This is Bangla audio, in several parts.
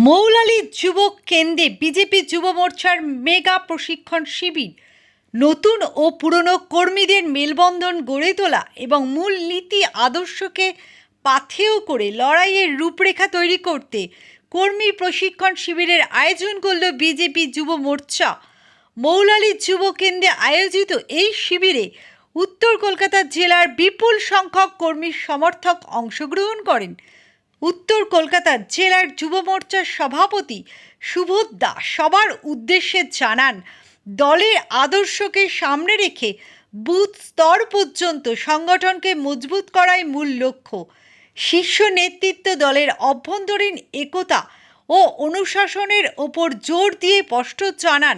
মৌলালী যুবক কেন্দ্রে বিজেপি যুব মোর্চার মেগা প্রশিক্ষণ শিবির। নতুন ও পুরনো কর্মীদের মেলবন্ধন গড়ে তোলা এবং মূল নীতি আদর্শকে পাথেয় করে লড়াইয়ের রূপরেখা তৈরি করতে কর্মী প্রশিক্ষণ শিবিরের আয়োজন করল বিজেপি যুব মোর্চা। মৌলালী যুব কেন্দ্রে আয়োজিত এই শিবিরে উত্তর কলকাতা জেলার বিপুল সংখ্যক কর্মী সমর্থক অংশগ্রহণ করেন। উত্তর কলকাতা জেলার যুব মোর্চার সভাপতি সুবোধ দাস সবার উদ্দেশ্যে জানান, দলের আদর্শকে সামনে রেখে বুথ স্তর পর্যন্ত সংগঠনকে মজবুত করাই মূল লক্ষ্য। শীর্ষ নেতৃত্ব দলের অভ্যন্তরীণ একতা ও অনুশাসনের ওপর জোর দিয়ে স্পষ্ট জানান,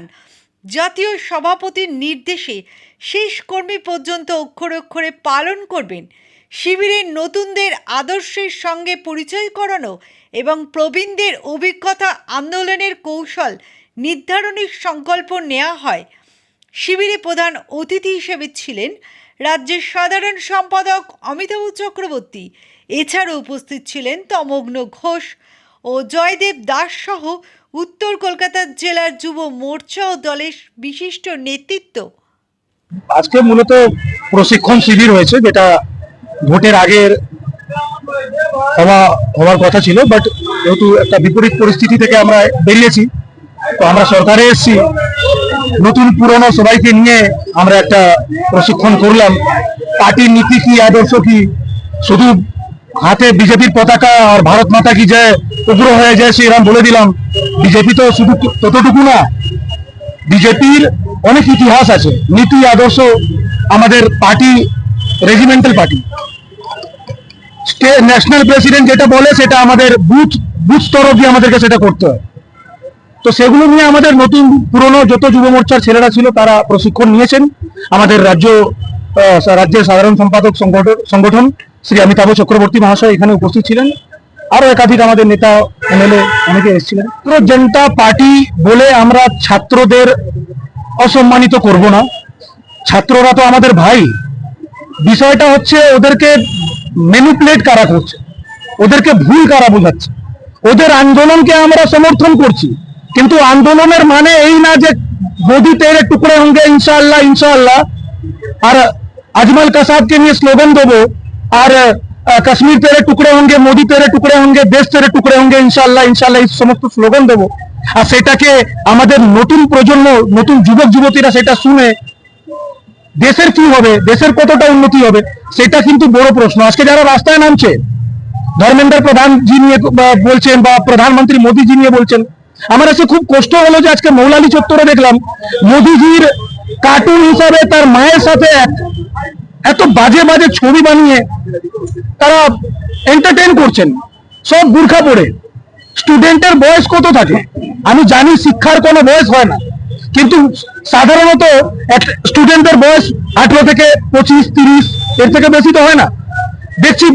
জাতীয় সভাপতির নির্দেশে শেষ কর্মী পর্যন্ত অক্ষরে অক্ষরে পালন করবেন। শিবিরে নতুনদের আদর্শের সঙ্গে পরিচয় করানো এবং প্রবীণদের অভিজ্ঞতা আন্দোলনের কৌশল নির্ধারণের সংকল্প নেওয়া হয়। শিবিরে প্রধান অতিথি হিসেবে ছিলেন রাজ্যের সাধারণ সম্পাদক অমিতাভ চক্রবর্তী। এছাড়াও উপস্থিত ছিলেন তমগ্ন ঘোষ ও জয়দেব দাস সহ উত্তর কলকাতা জেলার যুব মোর্চা ও দলের বিশিষ্ট নেতৃত্ব। আজকে মূলত প্রশিক্ষণ শিবির হয়েছে, যেটা ভোটের আগের হওয়ার কথা ছিল, বাট যেহেতু একটা বিপরীত পরিস্থিতি থেকে আমরা বেরিয়েছি, তো আমরা সরকারে এসেছি, নতুন পুরনো সবাইকে নিয়ে আমরা একটা প্রশিক্ষণ করলাম। পার্টির নীতি কি, আদর্শ কি, শুধু হাতে বিজেপির পতাকা আর ভারত মাতা কি যায় উগ্র হয়ে যায় সেরকম বলে দিলাম। বিজেপি তো শুধু ততটুকু না, বিজেপির অনেক ইতিহাস আছে, নীতি আদর্শ। আমাদের party regimental party, national president যেটা বলে সেটা আমাদের বুথ স্তর অব্দি আমাদেরকে সেটা করতে হয়। তো সেগুলো নিয়ে আমাদের নতুন পুরনো যত যুব মোর্চার ছেলেরা ছিল তারা প্রশিক্ষণ নিয়েছেন। আমাদের রাজ্যের সাধারণ সম্পাদক সংগঠন শ্রী অমিতাভ চক্রবর্তী মহাশয় এখানে উপস্থিত ছিলেন। আরো একাধিক আমাদের নেতা এমএলএ অনেকে এসেছিলেন। জনতা পার্টি বলে আমরা ছাত্রদের অসম্মানিত করব না। ছাত্ররা তো আমাদের ভাই। বিষয়টা হচ্ছে ওদেরকে ম্যানিপুলেট কারা করছে, ওদেরকে ভুল কারা বোঝাচ্ছে। ওদের আন্দোলনকে আমরা সমর্থন করছি, কিন্তু আন্দোলনের মানে এই না যে মোদি তেরে টুকরে হোঙ্গে ইনশাআল্লাহ ইনশাআল্লাহ, আর আজমল কাসাবকে নিয়ে স্লোগান দেবো, আর কাশ্মীর তেরে টুকরে হোঙ্গে, মোদি তেরে টুকরে হোঙ্গে, দেশ তেরে টুকরে হোঙ্গে ইনশাআল্লাহ ইনশাআল্লাহ, এই সমস্ত স্লোগান দেবো। আর সেটাকে আমাদের নতুন প্রজন্ম, নতুন যুবক যুবতীরা সেটা শুনে দেশের কি হবে, দেশের কতটা উন্নতি হবে, সেটা কিন্তু বড় প্রশ্ন। আজকে যারা রাস্তায় নামছে, ধর্মেন্দ্র প্রধানজি নিয়ে বলছেন বা প্রধানমন্ত্রী মোদীজি নিয়ে বলছেন, আমার কাছে খুব কষ্ট হলো যে আজকে মৌলালী চত্বরে দেখলাম মোদীজির কার্টুন হিসাবে তার মায়ের সাথে এত বাজে বাজে ছবি বানিয়ে তারা এন্টারটেইন করছেন, সব বুরখা পরে। স্টুডেন্টের বয়স কত থাকে? আমি জানি শিক্ষার কোনো বয়স হয় না, কিন্তু সাধারণত স্টুডেন্টের বয়স 18 থেকে 25, 30, এর থেকে বেশি তো হয় না। দেখছি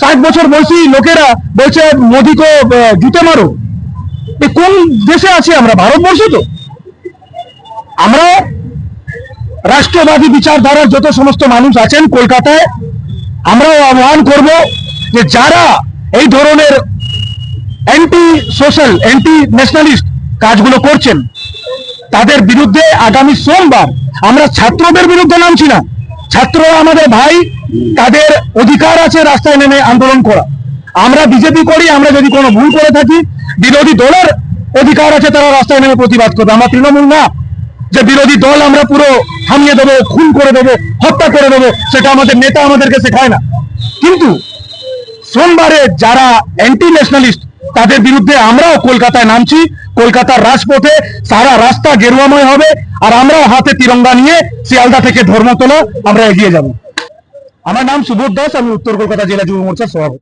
60 বছর বয়সী লোকেরা বলছে মোদিকে জুতে মারো। কোন দেশে আছি আমরা? ভারতবর্ষে তো। আমরা রাষ্ট্রবাদী বিচারধারার যত সমস্ত মানুষ আছেন কলকাতায়, আমরাও আহ্বান করব যে যারা এই ধরনের অ্যান্টি সোশ্যাল, অ্যান্টি ন্যাশনালিস্ট কাজগুলো করছেন, তাদের বিরুদ্ধে আগামী সোমবার আমরা ছাত্রদের বিরুদ্ধে নামছি না। ছাত্ররা আমাদের ভাই, তাদের অধিকার আছে রাস্তায় নেমে আন্দোলন করা। আমরা বিজেপি করি, আমরা যদি কোনো ভুল করে থাকি, বিরোধী দলের অধিকার আছে তারা রাস্তায় নেমে প্রতিবাদ করবে। আমরা তৃণমূল না যে বিরোধী দল আমরা পুরো থামিয়ে দেবো, খুন করে দেবো, হত্যা করে দেবো, সেটা আমাদের নেতা আমাদেরকে শেখায় না। কিন্তু সোমবারে যারা অ্যান্টি ন্যাশনালিস্ট তাদের বিরুদ্ধে আমরাও কলকাতায় নামছি। কলকাতার রাজপথে সারা রাস্তা গেরুয়াময় হবে, আর আমরাও হাতে তিরঙ্গা নিয়ে শিয়ালদা থেকে ধর্মতলা আমরা এগিয়ে যাব। আমার নাম সুবোধ দাস, আমি উত্তর কলকাতা জেলা যুব মোর্চার সভাপতি।